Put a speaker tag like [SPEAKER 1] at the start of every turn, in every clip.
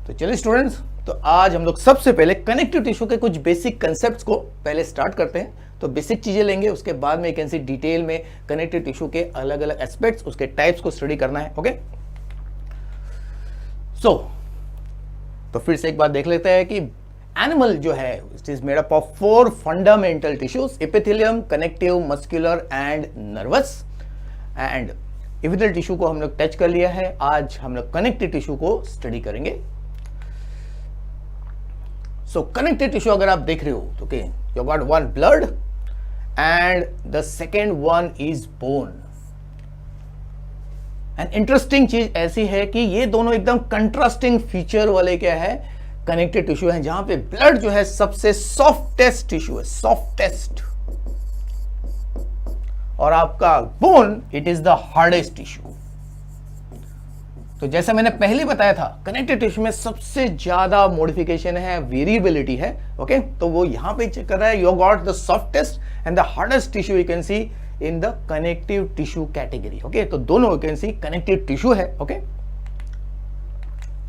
[SPEAKER 1] तो चलिए स्टूडेंट्स, तो आज हम लोग सबसे पहले कनेक्टिव टिश्यू के कुछ बेसिक कंसेप्ट्स को पहले स्टार्ट करते हैं। तो बेसिक चीजें लेंगे, उसके बाद में कैसे डिटेल में कनेक्टिव टिश्यू के अलग अलग एस्पेक्ट्स, उसके टाइप्स को स्टडी करना है। ओके, तो फिर से एक बात देख लेते हैं कि एनिमल जो है it is made up of 4 fundamental tissues: epithelium, connective, muscular and nervous. And epithelial tissue को हम लोग टच कर लिया है, आज हम लोग कनेक्टिव टिश्यू को स्टडी करेंगे। सो कनेक्टिव टिश्यू अगर आप देख रहे हो तो you got one blood and the second one is bone. And interesting चीज ऐसी है कि ये दोनों एकदम कंट्रास्टिंग फीचर वाले क्या है कनेक्टिव टिश्यू है, जहां पे ब्लड जो है सबसे सॉफ्टेस्ट टिश्यू है, सॉफ्टेस्ट, और आपका bone it is the hardest tissue. तो जैसे मैंने पहले बताया था, कनेक्टिव टिश्यू में सबसे ज्यादा मॉडिफिकेशन है, वेरिएबिलिटी है। ओके, तो वो यहां पे चेक कर रहा है, you got the softest and the hardest tissue you can C in the connective tissue category. Okay, तो दोनों you can see connective tissue है। ओके,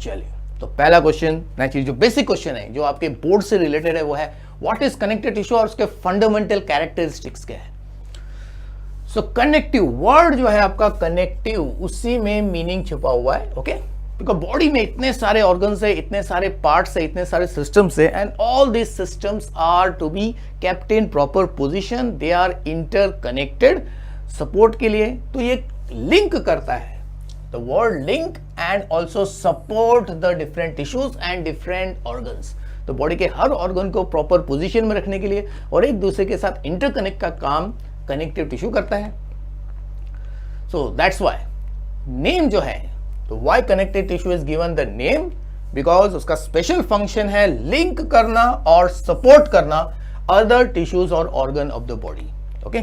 [SPEAKER 1] चलिए, तो पहला क्वेश्चन नेचुरली जो बेसिक क्वेश्चन है जो आपके बोर्ड से रिलेटेड है वो है व्हाट इज कनेक्टिव टिश्यू और उसके फंडामेंटल कैरेक्टरिस्टिक्स क्या है। सो कनेक्टिव वर्ड जो है आपका कनेक्टिव, उसी में मीनिंग छुपा हुआ है। ओके, बिकॉज बॉडी में इतने सारे ऑर्गन्स है, इतने सारे पार्ट्स है, इतने सारे सिस्टम्स है, and all this systems are to be kept in proper position, they are interconnected support के लिए। तो ये लिंक करता है, the word link and also support the different tissues and different organs. तो बॉडी के हर ऑर्गन को प्रॉपर पोजीशन में रखने के लिए और एक दूसरे के साथ इंटरकनेक्ट का काम कनेक्टिव टिश्यू करता है। सो दैट्स व्हाई नेम जो है, तो why connective tissue is given the name, because उसका स्पेशल फंक्शन है लिंक करना और सपोर्ट करना अदर टिश्यूज और organ of the body. Okay,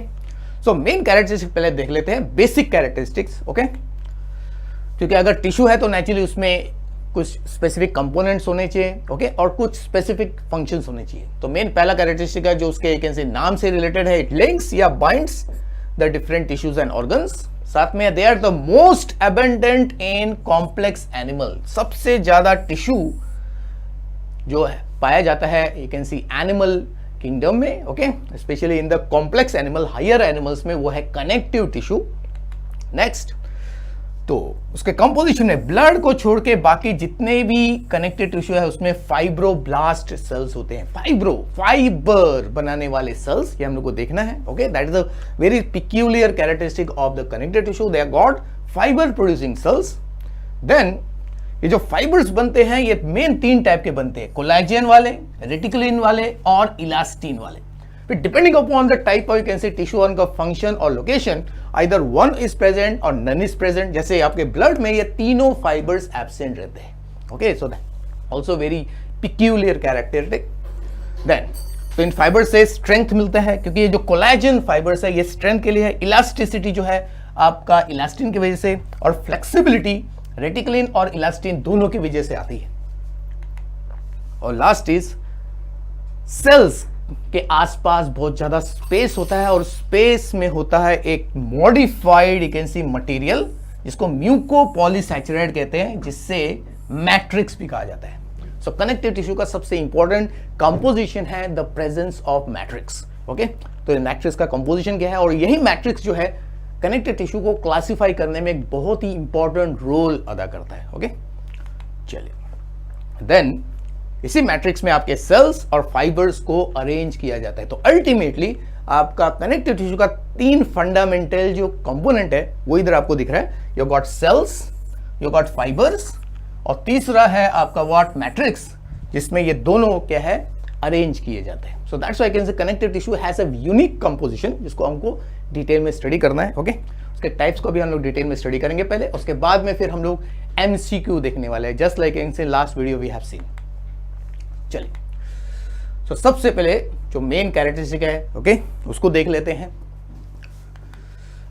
[SPEAKER 1] so main characteristic पहले देख लेते हैं, बेसिक कैरेक्टरिस्टिक्स। ओके, क्योंकि अगर टिश्यू है तो नेचुरली उसमें कुछ स्पेसिफिक कंपोनेंट्स होने चाहिए। ओके, और कुछ स्पेसिफिक फंक्शंस होने चाहिए। तो मेन पहला कैरेक्टरिस्टिक है जो उसके कैसे नाम से रिलेटेड है, इट लिंक्स या binds the different tissues and organs. साथ में they are the most abundant in complex animal, सबसे ज्यादा टिश्यू जो है पाया जाता है you can see animal kingdom में। Okay, specially in the complex animal, higher animals में वो है कनेक्टिव टिश्यू। नेक्स्ट, तो उसके कंपोजिशन में ब्लड को छोड़ के बाकी जितने भी कनेक्टिव टिश्यू है उसमें फाइब्रोब्लास्ट सेल्स होते हैं, फाइबर बनाने वाले सेल्स, ये हम लोग को देखना है। Okay, that is a very peculiar characteristic of the connective tissue, they are got fibre producing cells. Then ये जो फाइबर्स बनते हैं ये मेन 3 टाइप के बनते हैं, कोलेजन वाले, रेटिकुलिन वाले और इलास्टिन वाले। फिर depending upon the type of you can से टिश्यू ऑर्गन का फंक्शन और location, either one is present और नन इज प्रेजेंट। जैसे आपके ब्लड में ये तीनों फाइबर्स एब्सेंट रहते हैं। Okay, so that also very peculiar characteristic. Then तो इन फाइबर से स्ट्रेंथ मिलता है, क्योंकि ये जो कोलेजन फाइबर्स है ये स्ट्रेंथ के लिए है, इलास्टिसिटी जो है आपका इलास्टिन की वजह से, और फ्लेक्सिबिलिटी रेटिकुलिन और इलास्टिन दोनों की वजह से आती है। और लास्ट इज सेल्स के आसपास बहुत ज्यादा स्पेस होता है, और स्पेस में होता है एक modified you can see material जिसको म्यूकोपॉलीसैचुरेट कहते हैं, जिससे मैट्रिक्स भी कहा जाता है। सो कनेक्टिव टिश्यू का सबसे इंपॉर्टेंट कंपोजिशन है the presence of matrix. Okay, तो मैट्रिक्स का कंपोजिशन क्या है, और यही मैट्रिक्स जो है कनेक्टिव टिश्यू को क्लासिफाई करने में एक बहुत ही इंपॉर्टेंट रोल अदा करता है। ओके, चलिए, देन इसी मैट्रिक्स में आपके सेल्स और फाइबर्स को अरेंज किया जाता है। तो अल्टीमेटली आपका कनेक्टिव टिश्यू का 3 फंडामेंटल जो कंपोनेंट है वो इधर आपको दिख रहा है, you got cells, you got fibres, और तीसरा है आपका व्हाट मैट्रिक्स, जिसमें ये दोनों क्या है अरेंज किए जाते हैं। So that's why I can say connective tissue has a unique composition, जिसको हमको डिटेल में स्टडी करना है। ओके, उसके टाइप्स को भी हम लोग डिटेल में स्टडी करेंगे पहले, उसके बाद में फिर हम लोग MCQ देखने वाले हैं, just like in last video we have seen. चलिए, तो सबसे पहले जो मेन कैरेक्टरिस्टिक है ओके उसको देख लेते हैं।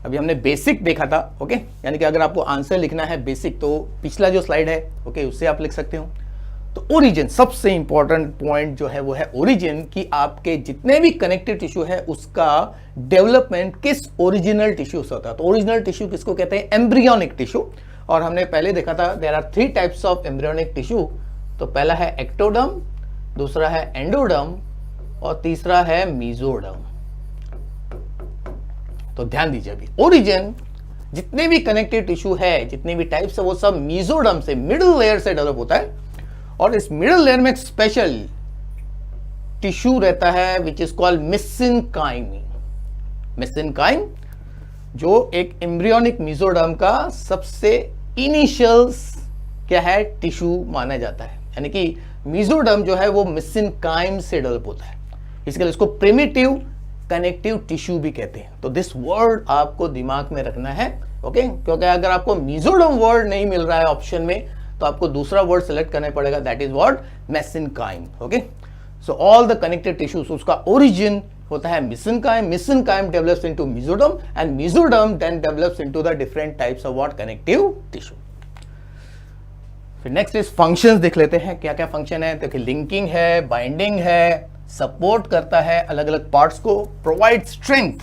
[SPEAKER 1] अभी हमने बेसिक देखा था। ओके, यानी कि अगर आपको आंसर लिखना है बेसिक तो पिछला जो स्लाइड है ओके उससे आप लिख सकते हो। तो ओरिजिन सबसे इंपॉर्टेंट पॉइंट जो है वो है ओरिजिन, कि आपके जितने भी कनेक्टिव टिश्यू है उसका डेवलपमेंट किस ओरिजिनल टिश्यू से होता है। तो ओरिजिनल टिश्यू किसको कहते हैं, एम्ब्रियोनिक टिश्यू। और हमने पहले देखा था there are 3 types of embryonic tissue, तो पहला है एक्टोडर्म, दूसरा है एंडोडर्म और तीसरा है मेसोडर्म। तो ध्यान दीजिए, अभी ओरिजिन जितने भी कनेक्टिव टिश्यू है, जितने भी टाइप्स है, वो सब मेसोडर्म से, मिडिल लेयर से डेवलप होता है। और इस मिडिल लेयर में एक स्पेशल टिश्यू रहता है which is called mesenchyme. Mesenchyme जो एक एम्ब्रियोनिक मेसोडर्म का सबसे इनिशियल क्या है, टिश्यू माना जाता है। यानी कि मेसोडर्म जो है वो मेसेनकाइम से डेवलप होता है, इसके लिए इसको प्रिमिटिव कनेक्टिव टिश्यू भी कहते हैं। तो दिस वर्ड आपको दिमाग में रखना है, ओके, क्योंकि अगर आपको मेसोडर्म वर्ड नहीं मिल रहा है ऑप्शन में तो आपको दूसरा वर्ड सेलेक्ट करना पड़ेगा, that is word mesenchyme. Okay, so all the connective tissues, उसका ओरिजिन होता है mesenchyme, mesenchyme develops into mesoderm and mesoderm then develops into the different types of what, connective tissue. फिर नेक्स्ट इज फंक्शंस देख लेते हैं, क्या क्या function है। देखिए लिंकिंग है, बाइंडिंग है, सपोर्ट करता है अलग अलग पार्ट्स को, प्रोवाइड स्ट्रेंथ,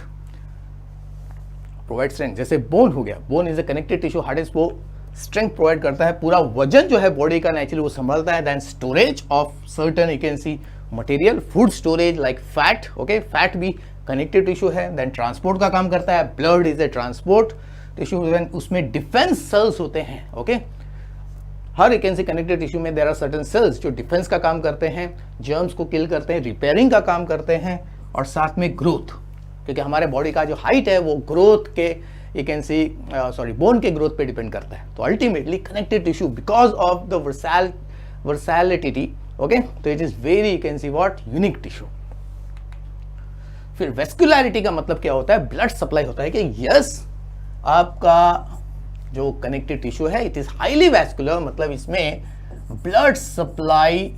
[SPEAKER 1] जैसे बोन हो गया, bone is a connected tissue, hard disk वो स्ट्रेंथ प्रोवाइड करता है, पूरा वजन जो है बॉडी का नेचुरली वो संभालता है। Then storage of certain you can see material, food storage like fat, okay, fat भी कनेक्टेड टिश्यू है। देन ट्रांसपोर्ट का काम करता है, blood is a transport tissue, उसमें डिफेंस सेल्स होते हैं, ओके। हर एक कैन सी कनेक्टेड टिश्यू में देयर आर सर्टेन सेल्स जो डिफेंस का काम करते हैं, जर्म्स को किल करते हैं, रिपेयरिंग का काम करते हैं, और साथ में ग्रोथ, क्योंकि हमारे बॉडी का जो हाइट है वो ग्रोथ के यू कैन सी बोन के ग्रोथ पे डिपेंड करता है। तो ultimately connected tissue because of the versatility, okay, तो it is very you can see what, unique tissue. फिर वेस्कुलरिटी का मतलब क्या होता है, ब्लड सप्लाई होता है कि यस आपका जो कनेक्टिव टिश्यू है इट इज हाईली वैस्कुलर, मतलब इसमें ब्लड सप्लाई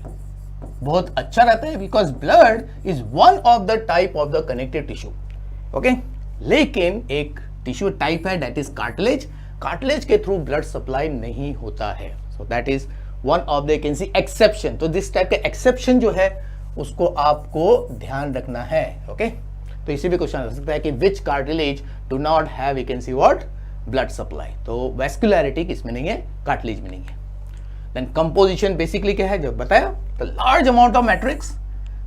[SPEAKER 1] बहुत अच्छा रहता है, because blood is one of the type of the connective tissue, okay. लेकिन एक टिश्यू टाइप है दैट इज कार्टिलेज, कार्टिलेज के थ्रू ब्लड सप्लाई नहीं होता है, so that is one of the can see exception. तो दिस टाइप के exception जो है उसको आपको ध्यान रखना है, ओके। तो इसी भी क्वेश्चन आ सकता है कि which cartilage do not have you can see what, blood supply. तो वेस्कुलरिटी किसमें नहीं है, कार्टिलेज में नहीं है। देन कंपोजिशन बेसिकली क्या है, जब बताया, तो लार्ज अमाउंट ऑफ मैट्रिक्स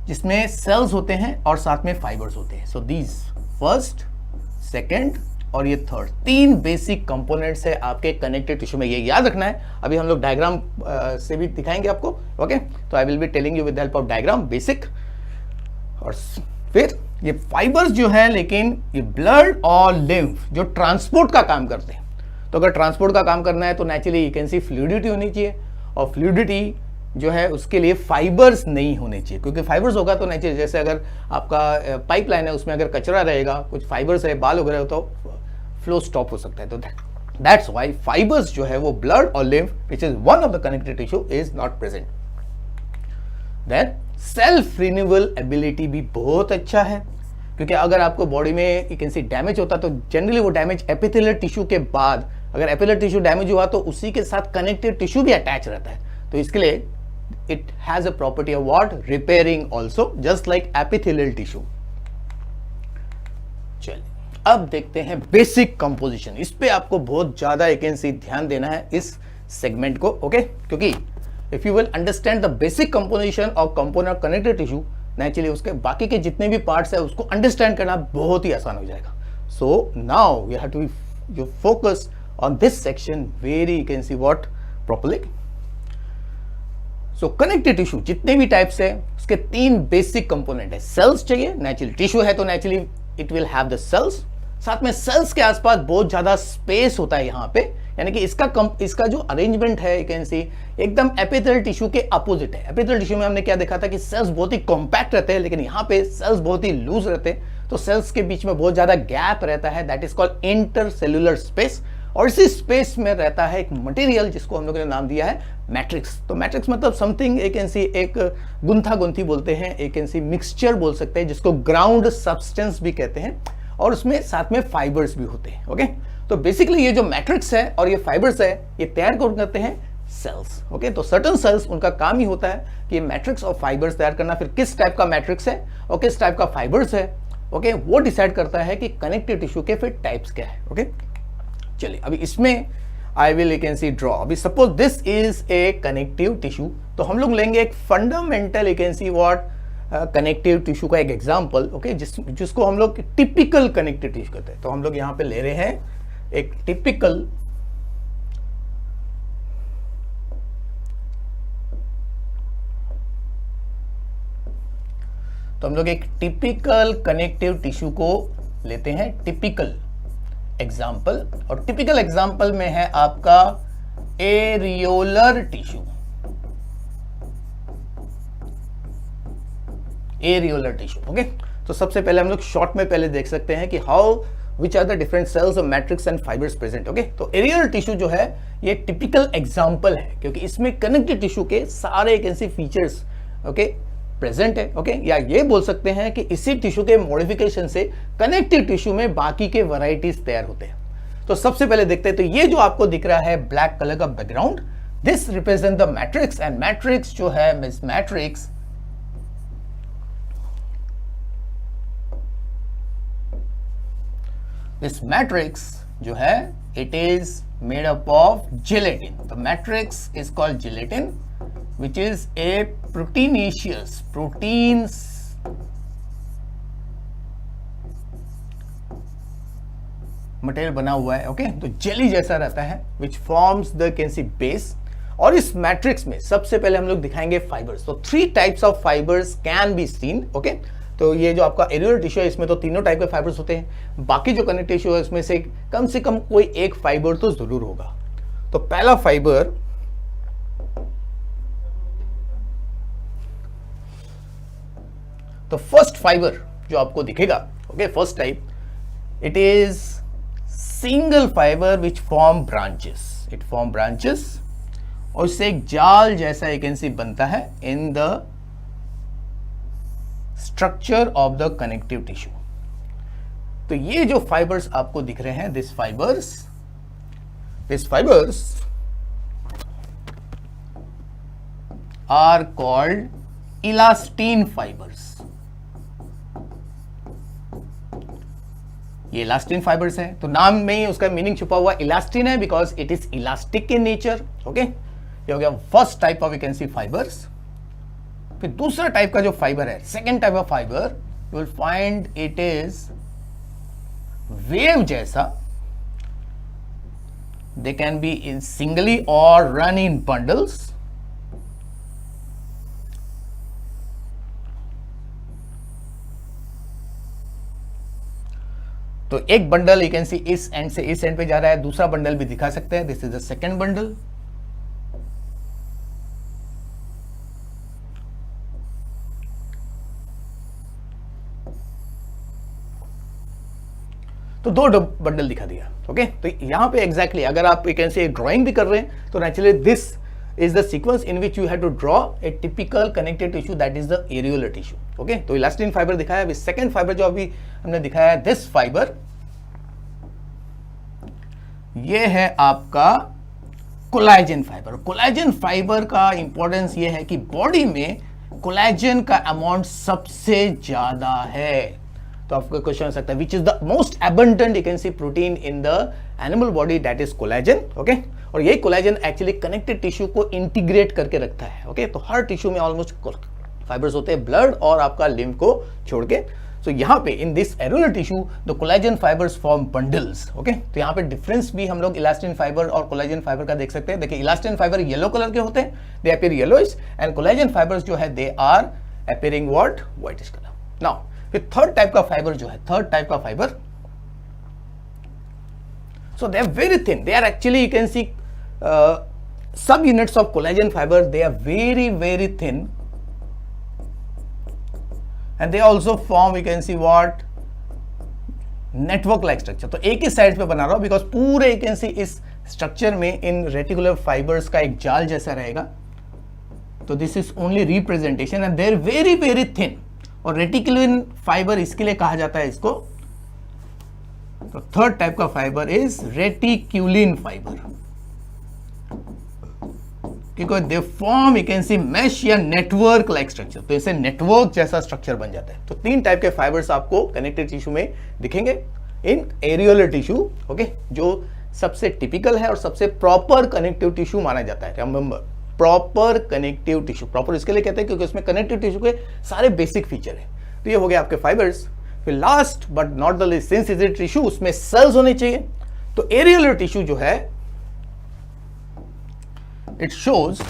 [SPEAKER 1] जिसमें सेल्स होते हैं और साथ में फाइबर्स होते हैं। सो दीज फर्स्ट, सेकंड और ये थर्ड, तीन बेसिक कंपोनेंट्स है आपके कनेक्टिव टिश्यू में, ये याद रखना है। अभी हम लोग डायग्राम से भी दिखाएंगे आपको, ओके। तो I will be telling you with help of diagram basic. और फिर ये फाइबर्स जो है, लेकिन ये ब्लड और लिम्फ जो ट्रांसपोर्ट का काम करते हैं, तो अगर ट्रांसपोर्ट का काम करना है तो naturally you can C fluidity होनी चाहिए, और फ्लूइडिटी जो है उसके लिए फाइबर्स नहीं होने चाहिए, क्योंकि फाइबर्स होगा तो नेचुरली, जैसे अगर आपका पाइपलाइन है उसमें अगर कचरा रहेगा, कुछ फाइबर्स है, बाल वगैरह, तो फ्लो स्टॉप हो सकता है। तो दैट्स व्हाई फाइबर्स जो है वो ब्लड और lymph which is one of the connective tissue is not present. Then self renewal ability भी बहुत अच्छा है, क्योंकि अगर आपको बॉडी में यू कैन सी डैमेज होता है तो जनरली वो डैमेज एपिथेलियल टिश्यू के बाद, अगर एपिथेलियल टिश्यू डैमेज हुआ तो उसी के साथ कनेक्टिव टिश्यू भी अटैच रहता है, तो इसके लिए it has a property of what, repairing also, just like epithelial tissue. चलिए अब देखते हैं बेसिक कंपोजिशन, इस पे आपको बहुत ज्यादा यू कैन सी ध्यान देना है इस सेगमेंट को, ओके, क्योंकि if you will understand the basic composition of component of connective tissue, naturally उसके बाकी के जितने भी पार्ट्स है उसको अंडरस्टैंड करना बहुत ही आसान हो जाएगा। So now we have to you focus on this section very you can see what properly. So connective tissue जितने भी टाइप्स है उसके तीन बेसिक कंपोनेंट है, सेल्स चाहिए, नेचुरली टिश्यू है तो naturally it will have the cells, साथ में सेल्स के आसपास बहुत ज्यादा स्पेस होता है यहाँ पे, यानी कि इसका जो अरेंजमेंट है यू कैन सी एकदम एपिथेलियल टिश्यू के अपोजिट है। एपिथेलियल टिश्यू में हमने क्या देखा था कि सेल्स बहुत ही कॉम्पैक्ट रहते हैं, लेकिन यहाँ पे सेल्स बहुत ही लूज रहते हैं, तो सेल्स के बीच में बहुत ज्यादा गैप रहता है, that is called intercellular space. और इसी स्पेस में रहता है एक मटेरियल जिसको हम लोगों ने नाम दिया है मैट्रिक्स। तो मैट्रिक्स मतलब समथिंग एक कैन सी, एक गुंथा गुंथी बोलते हैं, एक कैन सी मिक्सचर बोल सकते हैं, जिसको ग्राउंड सब्सटेंस भी कहते हैं, और उसमें साथ में फाइबर्स भी होते हैं, ओके। तो बेसिकली ये जो मैट्रिक्स है और ये फाइबर्स है ये तैयार कौन करते हैं, सेल्स, ओके। तो सर्टेन सेल्स उनका काम ही होता है कि ये मैट्रिक्स और फाइबर्स तैयार करना। फिर किस टाइप का मैट्रिक्स है और किस टाइप का फाइबर्स है, ओके, वो डिसाइड करता है कि कनेक्टिव टिश्यू के फिर टाइप्स क्या है, ओके। चलिए अभी इसमें I will you can see draw, अभी suppose this is a connective tissue, तो हम लोग लेंगे एक fundamental, you can see what, connective tissue का एक एग्जांपल, ओके, जिसको हम लोग टिपिकल कनेक्टिव टिश्यू कहते हैं। तो हम लोग यहाँ पे ले रहे हैं एक टिपिकल कनेक्टिव टिश्यू को लेते हैं, टिपिकल एग्जांपल। और टिपिकल एग्जांपल में है आपका एरियोलर टिश्यू, ओके। तो सबसे पहले हम लोग शॉर्ट में पहले देख सकते हैं कि how which are the different cells of matrix and fibres present, okay. तो एरियोलर टिश्यू जो है ये टिपिकल एग्जांपल है, क्योंकि इसमें कनेक्टिव टिश्यू के सारे एक ऐसे फीचर्स, ओके, प्रेजेंट है, ओके। या ये बोल सकते हैं कि इसी टिश्यू के मॉडिफिकेशन से कनेक्टिव टिश्यू में बाकी के वैरायटीज तैयार होते हैं। तो सबसे पहले देखते हैं, तो ये जो आपको दिख रहा है ब्लैक कलर का background, this represent the matrix, and matrix जो है मिस मैट्रिक्स दिस मैट्रिक्स जो है it is made up of gelatin. The matrix is called gelatin which is a proteinaceous proteins material बना हुआ है, ओके। तो jelly जैसा रहता है which forms the can see base। और इस मैट्रिक्स में सबसे पहले हम लोग दिखाएंगे फाइबर्स। तो 3 types of fibres can be seen, okay. तो ये जो आपका एरियोलर टिश्यू है इसमें तो तीनों टाइप के फाइबर्स होते हैं, बाकी जो कनेक्टिव टिश्यू है उसमें से कम कोई एक फाइबर तो जरूर होगा। तो पहला फाइबर तो फर्स्ट फाइबर जो आपको दिखेगा, okay, first type, it is single fibre which form branches, it form branches, और इससे एक जाल जैसा यू कैन सी बनता है in the structure of the connective tissue. तो ये जो फाइबर्स आपको दिख रहे हैं, this fibres are called elastin fibres. ये इलास्टिन फाइबर्स है, तो नाम में ही उसका मीनिंग छुपा हुआ इलास्टिन है, because it is elastic in nature, okay. ये हो गया first type of you can see fibres. फिर दूसरा टाइप का जो फाइबर है, second type of fibre, you will find it is wave जैसा, they can be in singly और रन इन बंडल्स। तो एक बंडल यू कैन सी इस एंड से इस एंड पे जा रहा है, दूसरा बंडल भी दिखा सकते हैं, this is the second bundle. तो 2 बंडल दिखा दिया, ओके। तो यहां पे एग्जैक्टली अगर आप यू कैन सी ड्राइंग भी कर रहे हैं तो naturally this is the sequence in which you have to draw a typical connective tissue, that is the areolar tissue, okay। तो इलास्टिन फाइबर दिखाया, अभी सेकेंड फाइबर जो अभी हमने दिखाया है, दिस फाइबर, ये है आपका कोलेजन फाइबर। कोलेजन फाइबर का इंपॉर्टेंस ये है कि बॉडी में कोलेजन का अमाउंट सबसे ज्यादा है। तो आपका क्वेश्चन हो सकता है विच is the most abundant you can C protein in the animal body, that is collagen, okay. और ये कोलेजन एक्चुअली कनेक्टिव टिश्यू को इंटीग्रेट करके रखता है, ओके। तो हर टिश्यू में ऑलमोस्ट फाइबर्स होते हैं, ब्लड और आपका लिम्फ को छोड़ के। सो यहाँ पे in this areolar tissue the collagen fibres form bundles, okay. तो यहाँ पे डिफरेंस भी हम लोग इलास्टिन फाइबर और कोलेजन फाइबर का देख सकते हैं। देखिए इलास्टिन फाइबर येलो कलर के होते हैं, they appear yellowish, and collagen fibres जो है they are appearing what, whitish colour. Now फिर थर्ड टाइप का फाइबर जो है, थर्ड टाइप का fibre, so they are very thin, they are actually you can see sub units of collagen fiber, they are very thin, and they also form you can see what, network like structure। तो एक ही side पे बना रहा हूं because पूरे you can see इस structure में इन reticular fibres का एक जाल जैसा रहेगा। तो this is only representation, and they are very thin. और रेटिकुलिन फाइबर इसके लिए कहा जाता है इसको। तो थर्ड टाइप का फाइबर इज रेटिक्यूलिन फाइबर, क्योंकि they form you can see mesh या नेटवर्क लाइक स्ट्रक्चर। तो इसे नेटवर्क जैसा स्ट्रक्चर बन जाता है। तो 3 टाइप के फाइबर्स आपको कनेक्टिव टिश्यू में दिखेंगे इन एरियोलर टिश्यू, ओके, जो सबसे टिपिकल है और सबसे प्रॉपर कनेक्टिव टिश्यू माना जाता है। Remember proper connective tissue. Proper इसके लिए कहते हैं क्योंकि उसमें कनेक्टिव टिश्यू के सारे बेसिक फीचर है। तो ये हो गया आपके फाइबर्स। फिर last but not the least, since is a tissue, उसमें सेल्स होने चाहिए। तो एरियल टिश्यू जो है इट शोज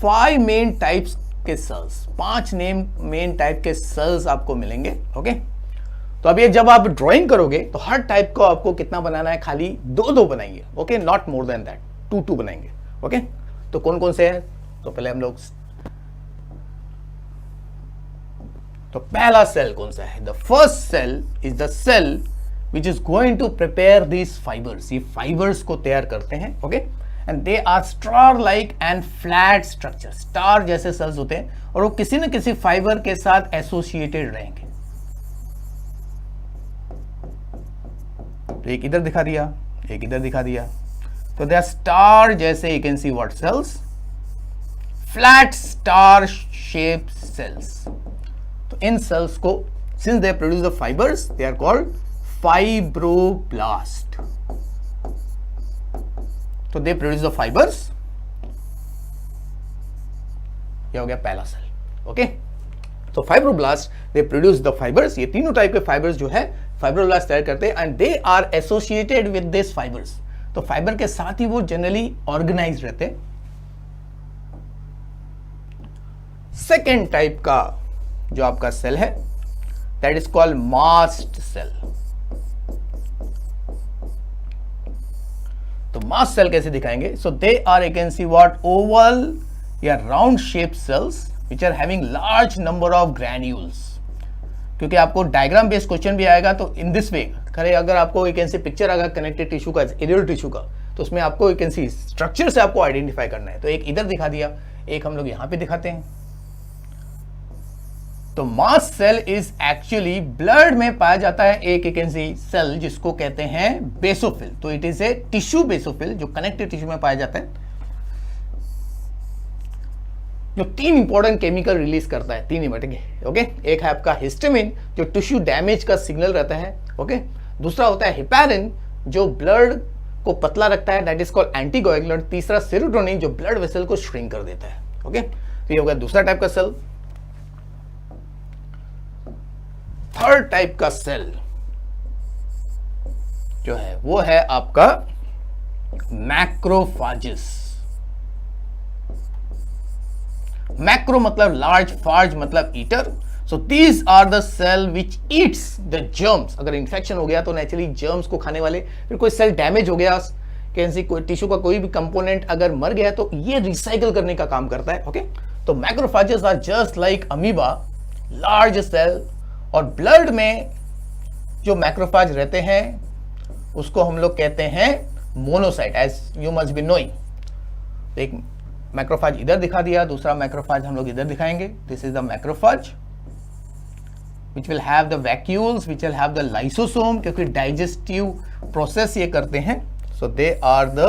[SPEAKER 1] 5 मेन टाइप्स के सेल्स, 5 मेन टाइप के सेल्स आपको मिलेंगे। ओके, तो अब ये जब आप ड्राइंग करोगे तो हर टाइप को आपको कितना बनाना है, खाली 2 बनाएंगे। Okay, not more than that, 2 बनाएंगे। ओके, तो कौन कौन से हैं? तो पहले हम लोग, तो पहला सेल कौन सा है? The first cell is the cell which is going to prepare this fibres. ये फाइबर्स को तैयार करते हैं। Okay, and they are star like and flat structure. Star जैसे सेल्स होते हैं और वो किसी न किसी फाइबर के साथ एसोसिएटेड रहेंगे। तो एक इधर दिखा दिया, एक इधर दिखा दिया। तो दे आर स्टार जैसे, you can see what cells, flat star shape cells. तो इन सेल्स को, since they produce the fibres, they are called fibroblast. तो दे प्रोड्यूस द फाइबर्स। ये हो गया पहला सेल। ओके, तो fibroblast they produce the fibres. ये तीनों टाइप के फाइबर्स जो है फाइब्रोब्लास्ट तैयार करते हैं and they are associated with this fibres. तो फाइबर के साथ ही वो जनरली ऑर्गेनाइज रहते हैं। सेकेंड टाइप का जो आपका सेल है that is called mast cell. तो मास्ट सेल कैसे दिखाएंगे? So they are, you can see what, oval या round shape cells which are having large number of granules. क्योंकि आपको डायग्राम बेस्ड क्वेश्चन भी आएगा तो इन दिस वे करे, अगर आपको यू कैन सी पिक्चर आएगा कनेक्टेड टिश्यू का, एरियल टिश्यू का, तो उसमें आपको यू कैन सी स्ट्रक्चर से आपको आइडेंटिफाई करना है। तो एक इधर दिखा दिया, एक हम लोग यहां पे दिखाते हैं। तो mast cell is actually blood में पाया जाता है एक, यू कैन सी सेल जिसको कहते हैं बेसोफिल। तो it is a tissue basophil जो कनेक्टेड टिश्यू में पाया जाता है, जो 3 इंपॉर्टेंट केमिकल रिलीज करता है, 3 इमेटिक। ओके, एक है आपका हिस्टामिन जो टिश्यू डैमेज का सिग्नल रहता है। ओके, दूसरा होता है हेपारिन जो ब्लड को पतला रखता है, दैट इज कॉल्ड एंटीकोएगुलेंट। तीसरा सेरोटोनिन जो ब्लड वेसल को श्रिंक कर देता है। ओके, तो ये हो गया दूसरा टाइप का सेल। थर्ड टाइप का सेल जो है वो है आपका मैक्रोफाजेस। मैक्रो मतलब लार्ज, फार्ज मतलब eater. So these are the cell which eats the germs. अगर इन्फेक्शन हो गया तो नेचुरली जर्म्स को खाने वाले, फिर कोई सेल डैमेज हो गया, कैंसी कोई टिश्यू का कोई भी कंपोनेंट अगर मर गया तो ये रिसाइकल करने का काम करता है। ओके, तो macrophages are just like amoeba, large cell. और ब्लड में जो मैक्रोफाज रहते हैं उसको हम लोग कहते हैं monocyte, as you must be knowing. एक मैक्रोफाज इधर दिखा दिया, दूसरा मैक्रोफाज हम लोग इधर दिखाएंगे। This is the macrophage which will have the vacuoles, which will have the lysosome, क्योंकि डाइजेस्टिव प्रोसेस ये करते हैं। So they are the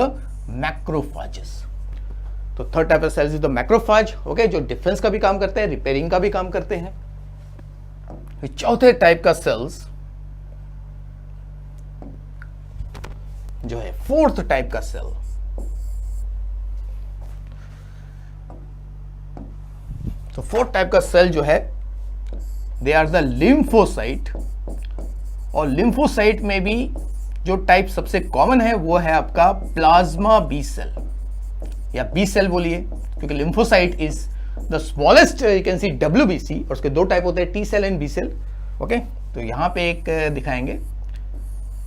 [SPEAKER 1] macrophages. तो third type of cells is the macrophage. Okay, जो डिफेंस का भी काम करते हैं, रिपेयरिंग का भी काम करते हैं। चौथे टाइप का सेल्स जो है फोर्थ टाइप का सेल, तो फोर्थ टाइप का सेल जो है दे आर द लिम्फोसाइट। और लिम्फोसाइट में भी जो टाइप सबसे कॉमन है वो है आपका प्लाज्मा बी सेल या बी सेल बोलिए, क्योंकि lymphocyte is the smallest, you can see WBC। और उसके 2 टाइप होते हैं, T cell and B cell. Okay, तो यहां पे एक दिखाएंगे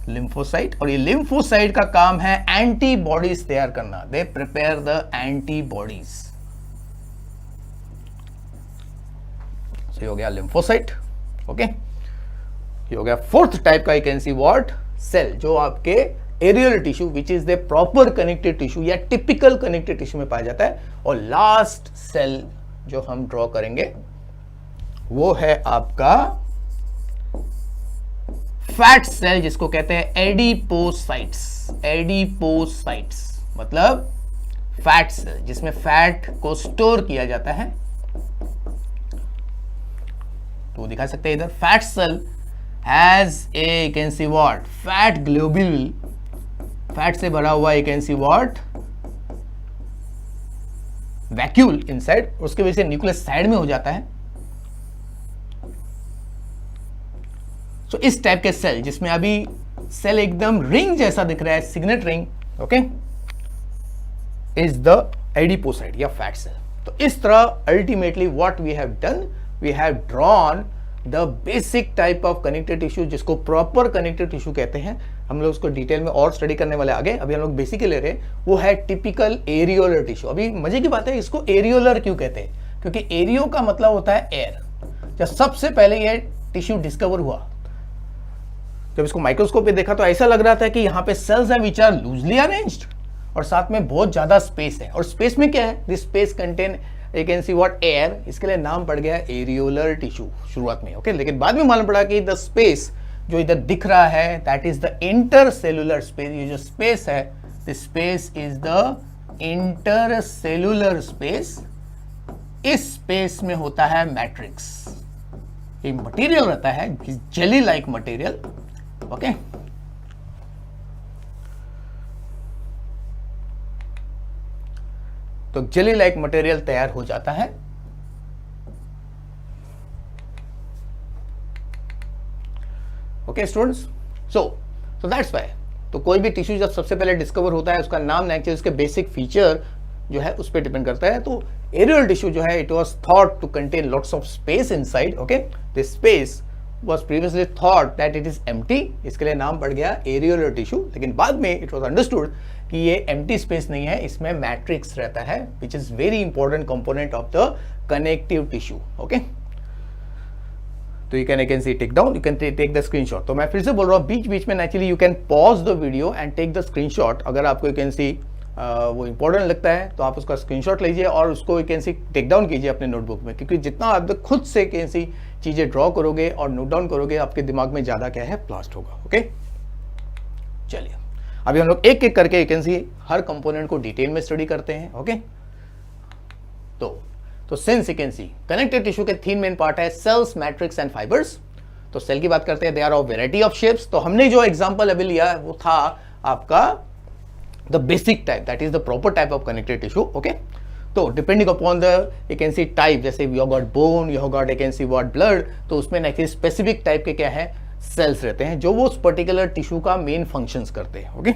[SPEAKER 1] लिम्फोसाइट। और ये लिम्फोसाइट का काम है एंटीबॉडीज तैयार करना। They prepare the antibodies. So हो गया लिम्फोसाइट। ओके, ये हो गया फोर्थ टाइप का, you can see what, cell जो आपके areolar tissue which is the proper connected tissue या टिपिकल कनेक्टेड टिश्यू में पाया जाता है। और लास्ट सेल जो हम ड्रॉ करेंगे वो है आपका फैट सेल, जिसको कहते हैं एडिपोसाइट्स। एडिपोसाइट्स मतलब फैट सेल जिसमें फैट को स्टोर किया जाता है। तो दिखा सकते हैं इधर, fat cell has a, you can see what, fat globule. Fat से भरा हुआ, you can see what, vacuole inside, उसके वजह से न्यूक्लियस साइड में हो जाता है। तो इस टाइप के सेल जिसमें अभी सेल एकदम रिंग जैसा दिख रहा है, signet ring, okay, is the adipocyte या फैट सेल। तो इस तरह ultimately what we have done, we have drawn the basic type of connective tissue जिसको प्रॉपर कनेक्टिव टिश्यू कहते हैं। हम लोग उसको डिटेल में और स्टडी करने वाले आगे, अभी हम लोग बेसिक ले रहे हैं, वो है टिपिकल एरियोलर टिश्यू। अभी मजे की बात है, इसको एरियोलर क्यों कहते हैं, क्योंकि एरियो का मतलब होता है एयर। जब सबसे पहले ये टिश्यू डिस्कवर हुआ, जब इसको माइक्रोस्कोप पे देखा तो ऐसा लग रहा था कि यहाँ पे सेल्स हैं विच आर लूजली अरेंज्ड और साथ में बहुत ज्यादा स्पेस है। और स्पेस में क्या है, this space contain you can see what air, इसके लिए नाम पड़ गया एरियोलर टिश्यू शुरुआत में, ओके। लेकिन बाद में मालूम पड़ा कि द स्पेस जो इधर दिख रहा है that is the intercellular space. ये जो स्पेस है, this space is the intercellular space. इस स्पेस में होता है मैट्रिक्स, ये मटेरियल रहता है जेली लाइक मटेरियल, ओके। तो जेली लाइक मटेरियल तैयार हो जाता है। Okay students, so that's why तो कोई भी टिश्यू जब सबसे पहले डिस्कवर होता है, उसका नाम नेचुरली उसके बेसिक फीचर जो है उस पर डिपेंड करता है। तो एरियल टिश्यू जो है, it was thought to contain lots of space inside, okay. This space was previously thought that it is empty, इसके लिए नाम पड़ गया एरियोलर टिश्यू। लेकिन बाद में it was understood कि ये empty space नहीं है, इसमें मैट्रिक्स रहता है which is very important component of the connective tissue, okay। तो you can see take down, you can take the screenshot। तो मैं फिर से बोल रहा हूँ, बीच बीच में naturally you can pause the video and take the screenshot। अगर आपको you can see वो इंपॉर्टेंट लगता है तो आप उसका स्क्रीनशॉट लीजिए और उसको you can see take down कीजिए अपने नोटबुक में, क्योंकि जितना आप खुद से कैसी चीजें ड्रॉ करोगे और नोट डाउन करोगे, आपके दिमाग में ज्यादा क्या है प्लास्ट होगा, ओके। चलिए अभी हम लोग एक एक करके यू कैन सी हर कंपोनेंट को डिटेल में स्टडी करते हैं, ओके। तो since you can see connective tissue के 3 मेन पार्ट है, सेल्स, मैट्रिक्स एंड फाइबर्स। तो सेल की बात करते हैं, they are of variety of shapes. तो हमने जो एग्जांपल अभी लिया वो था आपका the basic type, that is the proper type of connective tissue, okay। तो depending upon the you can see type, जैसे you got bone, you got you can see what blood, तो उसमें नेक्स्ट स्पेसिफिक टाइप के क्या है sales रहते हैं जो वो उस पर्टिकुलर टिश्यू का मेन फंक्शंस करते हैं, ओके।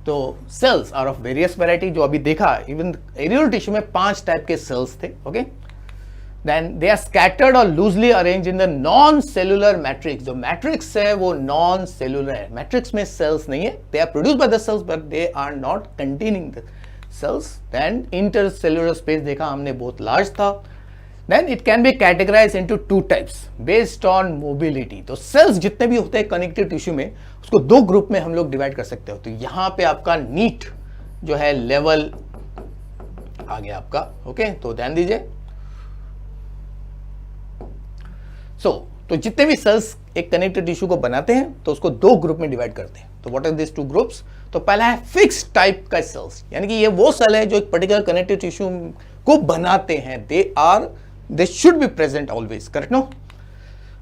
[SPEAKER 1] तो cells are of various variety, जो अभी देखा इवन एरियल टिश्यू में 5 टाइप के सेल्स थे, okay. Then they are scattered or loosely arranged in the non-cellular matrix। जो मैट्रिक्स है वो नॉन सेलुलर है, मैट्रिक्स में सेल्स नहीं है, they are produced by the cells but they are not containing the cells। Then intercellular space देखा हमने बहुत लार्ज था। Then it can be categorized into 2 types based on mobility। तो sales जितने भी होते हैं कनेक्टिव टिश्यू में, उसको 2 ग्रुप में हम लोग डिवाइड कर सकते हो। तो यहाँ पे आपका नीट जो है लेवल आ गया आपका, ओके। तो ध्यान दीजिए, तो जितने भी सेल्स एक कनेक्टिव टिश्यू को बनाते हैं तो उसको 2 ग्रुप में डिवाइड करते हैं। तो व्हाट आर दिस 2 ग्रुप्स? तो पहला है फिक्स टाइप का सेल्स, यानी कि ये वो सेल है जो एक पर्टिकुलर कनेक्टिव टिश्यू को बनाते हैं, they should be present always, correct no.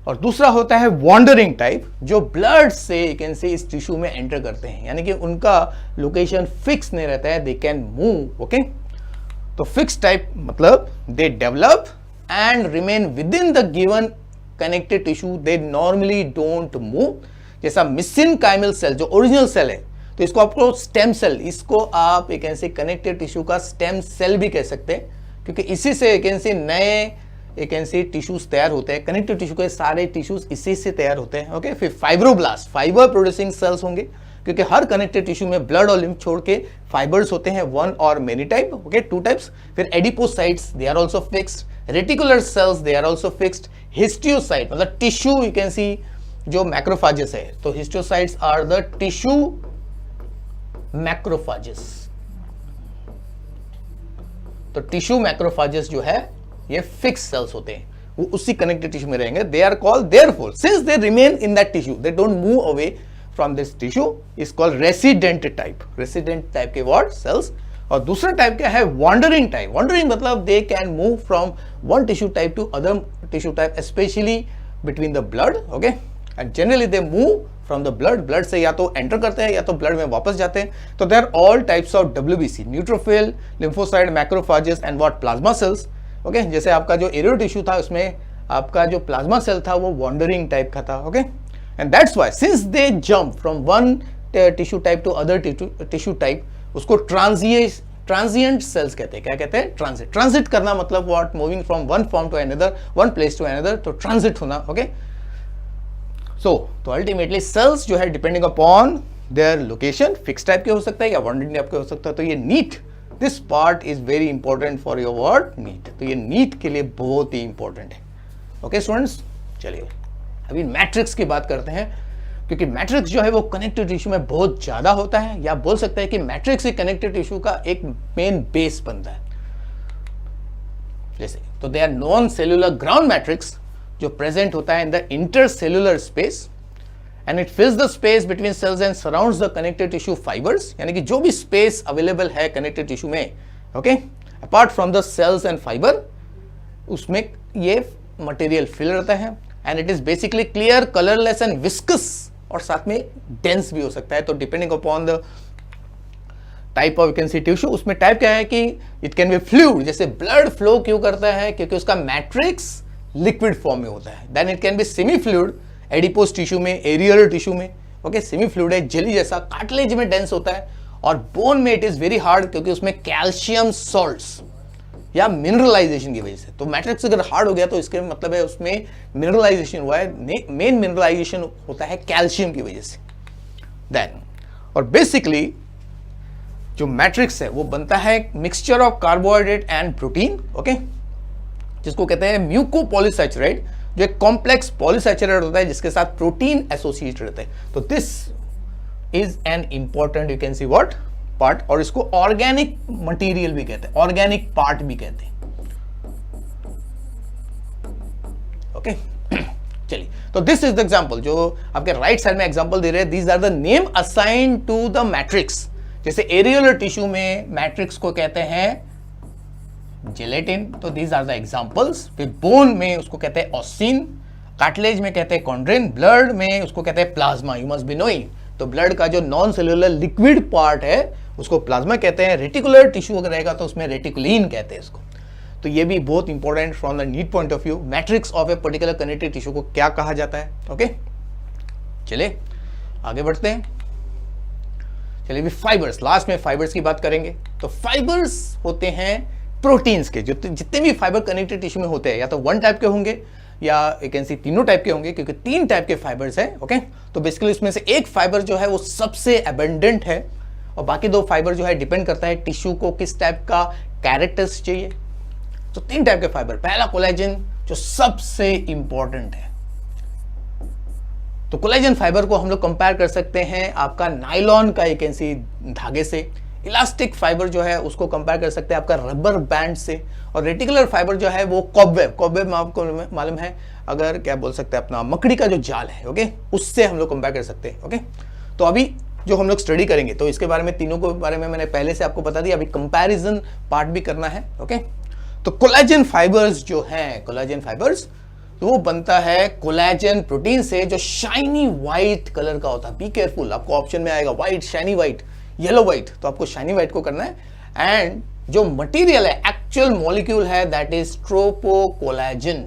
[SPEAKER 1] और दूसरा होता है वॉन्डरिंग टाइप, जो ब्लड से यू कैन से इस टिश्यू में एंटर करते हैं, यानी कि उनका लोकेशन फिक्स नहीं रहता है, दे कैन मूव, ओके। तो फिक्स टाइप मतलब they develop and remain with in the given connected tissue, they normally don't move. जैसा मिसेनकाइमल सेल जो ओरिजिनल सेल है, तो इसको आपको स्टेम सेल, इसको आप एक ऐसे कनेक्टेड टिश्यू का स्टेम सेल भी कह सकते हैं, क्योंकि इसी से एक ऐसे नए एक ऐसे टिश्यूज तैयार होते हैं। कनेक्टिव टिश्यू के सारे टिश्यूज इसी से तैयार होते हैं, ओके। फिर फाइब्रोब्लास्ट, फाइबर प्रोड्यूसिंग सेल्स होंगे, क्योंकि हर कनेक्टिव टिश्यू में ब्लड और लिम्फ छोड़ के फाइबर्स होते हैं, 1 और मेनी टाइप, ओके, 2 टाइप्स। फिर adipocytes, they are also fixed. Reticular cells, they are also fixed. Histiocyte मतलब टिश्यू यू कैन सी जो मैक्रोफाजेस है, तो histiocytes are the tissue macrophages. तो टिश्यू मैक्रोफाजेस जो है ये फिक्स सेल्स होते हैं, वो उसी कनेक्टिव टिश्यू में रहेंगे। They are called, therefore since they remain in that tissue, they don't move away from this tissue, is called resident type. Resident type के व्हाट सेल्स। और दूसरा टाइप क्या है? Wandering type. वॉन्डरिंग मतलब they can move from one tissue type to other tissue type, specially between the blood, okay, and generally they move from the blood, blood से या तो enter करते हैं या तो ब्लड में वापस जाते हैं। तो there are all types of WBC, neutrophil, lymphocyte, macrophages and what, plasma cells. Okay, जैसे आपका जो एरियल टिश्यू था उसमें आपका जो प्लाज्मा सेल था वो वॉन्डरिंग टाइप का था। Okay, and that's why since they jump from one tissue type to other tissue type, उसको ट्रांजिएंट सेल्स कहते हैं। क्या कहते हैं? ट्रांजिट। ट्रांजिट करना मतलब what, moving from one form to another, one place to another, तो ट्रांजिट होना। ओके, तो अल्टीमेटली सेल्स जो है depending upon their location, fix type के हो सकता है या वॉन्डरिंग टाइप के हो सकता है। तो ये NEET, this part is very important for your word NEET. तो ये नीट के लिए बहुत ही इंपॉर्टेंट है। ओके स्टूडेंट्स, चलिए अभी मैट्रिक्स की बात करते हैं, क्योंकि मैट्रिक्स जो है वो कनेक्टिव टिश्यू में बहुत ज्यादा होता है, या बोल सकते हैं कि मैट्रिक्स ही कनेक्टिव टिश्यू का एक मेन बेस बनता है। जैसे तो they are non cellular ground matrix जो प्रेजेंट होता है in the intercellular space, and it fills the space between cells and surrounds the connective tissue fibres, यानी कि जो भी स्पेस अवेलेबल है कनेक्टिव टिश्यू में, okay, apart from the cells and fibre, उसमें ये मटेरियल फिल रहता है। And it is basically clear, colourless and viscous, और साथ में डेंस भी हो सकता है। तो depending upon the type of you can C tissue, उसमें टाइप क्या है कि इट कैन बी फ्लूइड, जैसे ब्लड फ्लो क्यों करता है, क्योंकि उसका मैट्रिक्स लिक्विड फॉर्म में होता है। Then it can be semi fluid, adipose tissue में, एरियल टिश्यू में, ओके, सेमी फ्लूइड है, जेली जैसा, कार्टिलेज में डेंस होता है, और बोन में इट इज वेरी हार्ड, क्योंकि उसमें कैल्शियम सॉल्ट्स या मिनरलाइजेशन की वजह से। तो मैट्रिक्स अगर हार्ड हो गया तो इसके मतलब है उसमें मिनरलाइजेशन हुआ है, मेन मिनरलाइजेशन होता है कैल्शियम की वजह से। देन और बेसिकली जो मैट्रिक्स है वो बनता है mixture of carbohydrate and protein, okay, जिसको कहते हैं म्यूकोपॉलीसैचराइड, जो एक कॉम्प्लेक्स पॉलीसैचराइड होता है जिसके साथ प्रोटीन एसोसिएटेड रहता है। तो this is an important you can see what part, और इसको ऑर्गेनिक मटेरियल भी कहते हैं, ऑर्गेनिक पार्ट भी कहते हैं। ओके, चलिए, तो दिस इज द एग्जांपल जो आपके राइट साइड में एग्जांपल दे रहे हैं। These are the name assign to the matrix. जैसे एरियल टिश्यू में मैट्रिक्स को कहते हैं जेलेटिन, तो दीज आर द एग्जांपल्स। फिर बोन में उसको कहते हैं ऑस्टिन, कार्टिलेज में कहते हैं कॉन्ड्रिन, ब्लड में उसको कहते हैं plasma, you must be knowing. तो ब्लड का जो नॉन सेल्यूलर लिक्विड पार्ट है उसको प्लाज्मा कहते हैं। रेटिकुलर टिश्यू अगर रहेगा तो उसमें रेटिकुलिन कहते हैं इसको। तो ये भी बहुत important from the NEET point of view, matrix of a particular connective tissue को क्या कहा जाता है। ओके, चलिए आगे बढ़ते हैं। चलिए अभी फाइबर्स, लास्ट में फाइबर्स की बात करेंगे। तो फाइबर्स होते हैं प्रोटीन्स के, जो जितने भी फाइबर कनेक्टिव टिश्यू में होते हैं या तो वन टाइप के होंगे या यू कैन सी तीनों टाइप के होंगे, क्योंकि 3 टाइप के फाइबर्स हैं। ओके, तो बेसिकली इसमें से एक फाइबर जो है वो सबसे एबंडेंट है, और बाकी 2 फाइबर जो है डिपेंड करता है टिश्यू को किस टाइप का कैरेक्टर्स चाहिए। तो 3 टाइप के फाइबर, पहला कोलेजन जो सबसे इंपॉर्टेंट है। तो कोलेजन फाइबर को हम लोग कंपेयर कर सकते हैं आपका नायलॉन का यू कैन सी धागे से। इलास्टिक फाइबर जो है उसको कंपेयर कर सकते हैं आपका रबर बैंड से, और रेटिकुलर फाइबर जो है वो कॉबवेब में आपको मालूम है, अगर क्या बोल सकते हैं अपना मकड़ी का जो जाल है, ओके, उससे हम लोग कंपेयर कर सकते हैं। ओके, तो अभी जो हम लोग स्टडी करेंगे तो इसके बारे में, तीनों के बारे में मैंने पहले से आपको बता दिया, अभी कंपैरिजन पार्ट भी करना है। ओके, तो कोलेजन फाइबर्स जो हैं, कोलेजन फाइबर्स तो वो बनता है कोलेजन प्रोटीन से, जो शाइनी व्हाइट कलर का होता है। बी केयरफुल, आपको ऑप्शन में आएगा white, shiny white, yellow white, तो आपको शाइनी व्हाइट को करना है। एंड जो मटेरियल है, एक्चुअल मॉलिक्यूल है, दैट इज ट्रोपोकोलेजन,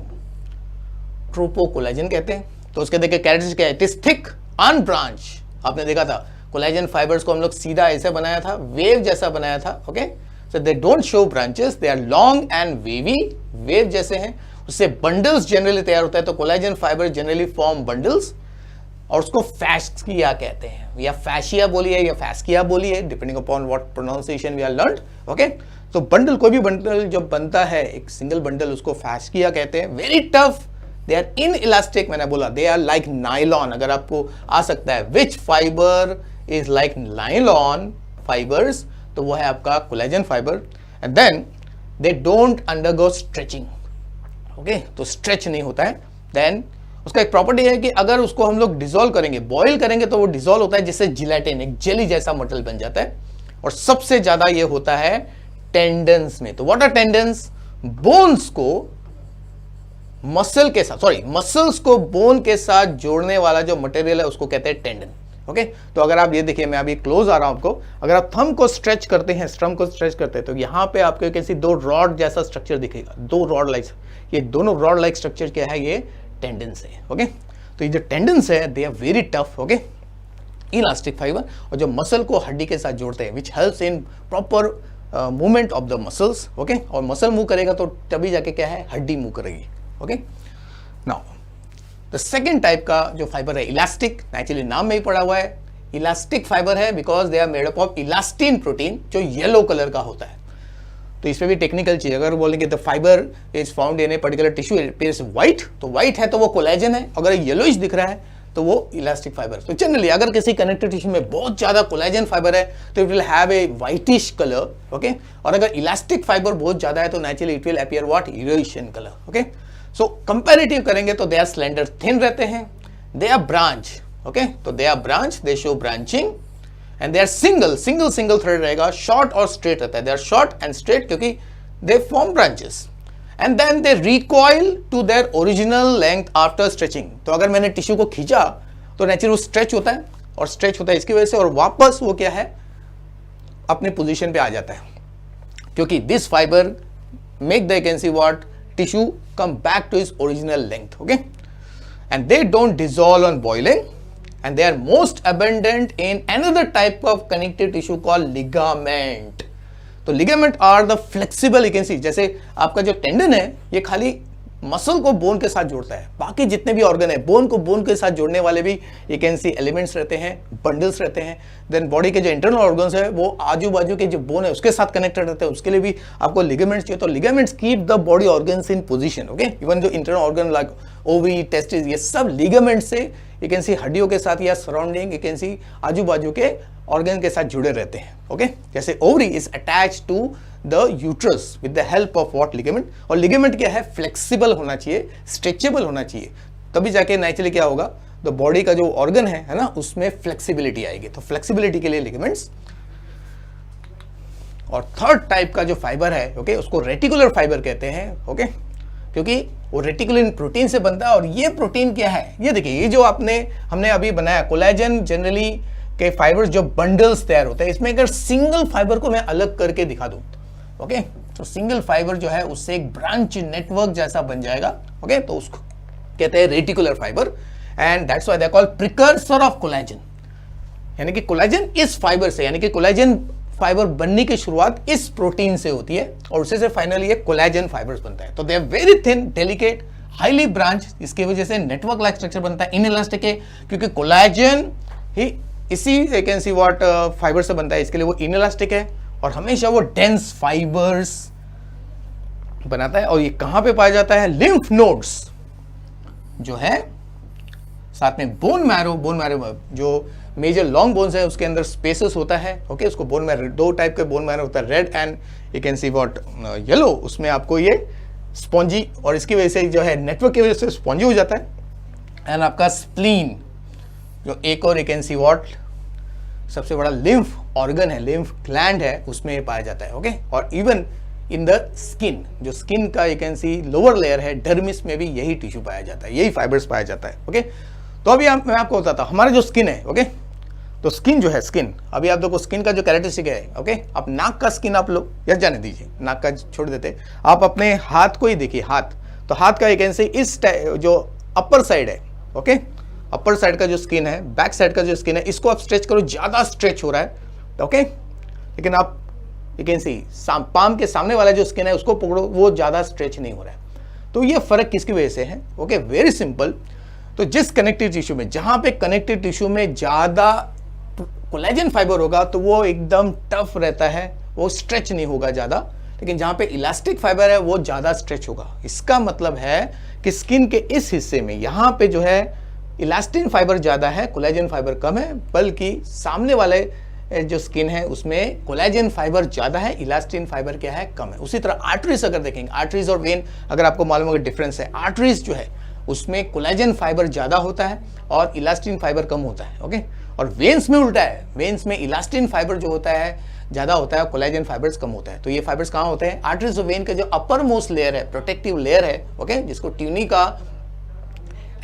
[SPEAKER 1] ट्रोपोकोलेजन कहते हैं। तो उसके देखिए कैरेक्टरिस्टिक क्या है, इट इज थिक अनब्रांच। आपने देखा था कोलेजन फाइबर्स को हम लोग सीधा ऐसे बनाया था, वेव जैसा बनाया था। Okay, so they don't show branches, they are long and wavy, wave जैसे हैं। उससे बंडल्स जनरली तैयार होता है। तो collagen fibre generally form bundles, और उसको फैस्किया कहते हैं, या फैशिया बोलिए या फैस्किया बोलिए, depending upon what pronunciation we are learned. Okay, तो बंडल, कोई भी बंडल जब बनता है, एक सिंगल बंडल, उसको फैस्किया कहते हैं। वेरी टफ, दे आर इन इलास्टिक, मैंने बोला दे आर लाइक नायलॉन। अगर आपको आ सकता है which fibre is like nylon fibres, तो वो है आपका collagen fibre. And then they don't undergo stretching. Okay, तो स्ट्रेच नहीं होता है। देन उसका एक प्रॉपर्टी है कि अगर उसको हम लोग डिसॉल्व करेंगे, बॉईल करेंगे, तो वो डिसॉल्व होता है जिससे जिलेटिन, एक जेली जैसा मटेरियल बन जाता है। और सबसे ज्यादा ये होता है टेंडन्स में। तो व्हाट आर टेंडन्स? बोन्स को मसल के साथ, सॉरी, मसल्स को बोन के साथ जोड़ने वाला जो मटेरियल है उसको कहते हैं टेंडन। ओके, तो अगर आप ये देखिए, मैं अभी क्लोज आ रहा हूं आपको, अगर आप थंब को स्ट्रेच करते हैं, स्ट्रम को स्ट्रेच करते हैं, तो यहाँ पे आपको कैसी दो रॉड जैसा स्ट्रक्चर दिखेगा, दो रॉड लाइक, ये दोनों रॉड लाइक स्ट्रक्चर क्या है, ये टेंडन्स है। ओके, तो ये जो टेंडन्स है they are very tough, okay, elastic fibre, और जो मसल को हड्डी के साथ जोड़ते हैं, which helps in proper movement of the muscles. Okay, और मसल मूव करेगा तो तभी जाके क्या है, हड्डी मूव करेगी। Okay, now the second type का जो फाइबर है इलास्टिक, एक्चुअली नाम में ही पड़ा हुआ है इलास्टिक फाइबर है, because they are made up of elastin protein जो येलो कलर का होता है। तो इसमें भी टेक्निकल चीज, अगर बोलेंगे the fibre is found in a particular tissue is white, तो व्हाइट है तो वो कोलेजन है, अगर येलोइश दिख रहा है तो वो इलास्टिक फाइबर। तो जनरली अगर किसी कनेक्टिव टिश्यू में बहुत ज्यादा कोलेजन फाइबर है तो it will have a whitish colour. Okay, और अगर इलास्टिक फाइबर बहुत ज्यादा है तो naturally it will appear what, yellowish in colour. Okay, so comparative करेंगे तो दे आर स्लेंडर, थिन रहते हैं, दे आर ब्रांच। ओके, तो they are branch, they show branching, and they are single thread रहेगा, शॉर्ट और straight रहता है, they are short and straight क्योंकि they form branches, and then they recoil to their original length after stretching. तो अगर मैंने tissue को खींचा तो नेचुरली वो स्ट्रेच होता है, और स्ट्रेच होता है इसकी वजह से, और वापस वो क्या है, अपने पोजीशन पे आ जाता है, क्योंकि this fibre make the, you can see what, tissue come back to its original length. Okay, and they don't dissolve on boiling, and they are most abundant in another type of connective tissue called ligament. तो ligament are the flexible, you can see, जैसे आपका जो tendon है ये खाली muscle को bone के साथ जोड़ता है, बाकी जितने भी ऑर्गन है बोन को बोन के साथ जोड़ने वाले भी यू कैन सी एलिमेंट्स रहते हैं, बंडल्स रहते हैं। देन बॉडी के जो इंटरनल ऑर्गन्स है वो आजू बाजू के जो बोन है उसके साथ कनेक्टेड रहते हैं, उसके लिए भी आपको लिगामेंट्स चाहिए। तो ligaments keep the body organs in position. Okay, even जो internal organ like ovary, testis, ये सब लिगामेंट से यू कैन सी हड्डियों के साथ या सराउंडिंग, यू कैन सी आजू बाजू के ऑर्गन के साथ जुड़े रहते हैं। ओके, जैसे ovary is attach to the uterus with the help of what, ligament. और लिगामेंट क्या है, फ्लेक्सिबल होना चाहिए, स्ट्रेचेबल होना चाहिए, तभी जाके नेचुरली क्या होगा, द बॉडी का जो ऑर्गन है ना, उसमें फ्लेक्सिबिलिटी आएगी। तो फ्लेक्सिबिलिटी के लिए लिगामेंट्स। और थर्ड टाइप का जो फाइबर है, ओके, उसको रेटिकुलर फाइबर कहते हैं। ओके, क्योंकि वो रेटिकुलिन प्रोटीन से बनता है। और ये प्रोटीन क्या है, ये देखिए, ये जो हमने अभी बनाया कोलेजन जनरली के फाइबर्स जो बंडल्स तैयार होते हैं, इसमें अगर सिंगल फाइबर को मैं अलग करके दिखा दूं, ओके, तो सिंगल फाइबर जो है उससे एक ब्रांच नेटवर्क जैसा बन जाएगा। ओके, तो उसको कहते हैं reticular fibre, and that's why they are called precursor of collagen. यानी कि कोलेजन इस फाइबर से, यानी कि कोलेजन फाइबर बनने की शुरुआत इस प्रोटीन से होती है और उसे से फाइनली ये कोलेजन फाइबर्स बनता है। तो they are very thin, delicate, highly branch, इसकी वजह से नेटवर्क लाइक स्ट्रक्चर बनता है, इनइलास्टिक है, क्योंकि कोलेजन ही इसी you can see what fibre से बनता है, इसके लिए वो इनइलास्टिक है और हमेशा वो डेंस फाइबर्स बनाता है। और ये कहां पे पाया जाता है, लिम्फ नोड्स जो है, साथ में बोन मैरो जो मेजर लॉन्ग बोन्स है उसके अंदर स्पेसेस होता है। ओके, उसको बोन मैरो, दो टाइप के बोन मैरो होता है, red and you can see what yellow. उसमें आपको ये स्पॉन्जी, और इसकी वजह से जो है नेटवर्क की वजह से स्पॉन्जी हो जाता है। एंड आपका स्प्लीन जो एक और यू कैन सी व्हाट सबसे बड़ा लिम्फ ऑर्गन है, लिम्फ ग्लैंड है, उसमें पाया जाता है। ओके, और इवन इन द स्किन, जो स्किन का you can C lower layer है, डर्मिस में भी यही टिश्यू पाया जाता है, यही फाइबर्स पाया जाता है। ओके, तो अभी मैं आपको बताता हूं हमारा जो स्किन है। ओके, तो स्किन जो है, स्किन अभी आप देखो स्किन का जो कैरेक्टरिस्टिक है। ओके, आप नाक का स्किन आप लोग यस जाने दीजिए, नाक का छोड़ देते, आप अपने हाथ को ही देखिए, हाथ, तो हाथ का यू कैन सी इस जो अपर साइड है, ओके, अपर साइड का जो स्किन है, बैक साइड का जो स्किन है, इसको आप स्ट्रेच करो, ज्यादा स्ट्रेच हो रहा है। ओके, लेकिन आप यू कैन सी पाम के सामने वाला जो स्किन है उसको पकड़ो, वो ज्यादा स्ट्रेच नहीं हो रहा है। तो ये फर्क किसकी वजह से है? Okay, very simple. तो जिस कनेक्टिव टिश्यू में, जहां पे कनेक्टिव टिश्यू में ज्यादा कोलेजन फाइबर होगा तो वो एकदम टफ रहता है, वो स्ट्रेच नहीं होगा ज्यादा, लेकिन जहां पे इलास्टिक फाइबर है वो ज्यादा स्ट्रेच होगा। इसका मतलब है कि स्किन के इस हिस्से में यहां पे जो है इलास्टिन फाइबर ज्यादा है, कोलेजन फाइबर कम है, बल्कि सामने वाले जो स्किन है उसमें कोलेजन फाइबर ज्यादा है, इलास्टिन फाइबर क्या है, कम है। उसी तरह आर्टरीज अगर देखेंगे, आर्टरीज और वेन अगर आपको मालूम होगा डिफरेंस है, आर्टरीज जो है उसमें कोलेजन फाइबर ज्यादा होता है और इलास्टिन फाइबर कम होता है। ओके, और वेन्स में उल्टा है, वेन्स में इलास्टिन फाइबर जो होता है ज्यादा होता है, कोलेजन फाइबर्स कम होता है। तो ये फाइबर्स कहाँ होते हैं? आर्टरीज ऑफ वेन का जो अपर मोस्ट लेयर है, प्रोटेक्टिव लेयर है, ओके, जिसको ट्यूनिका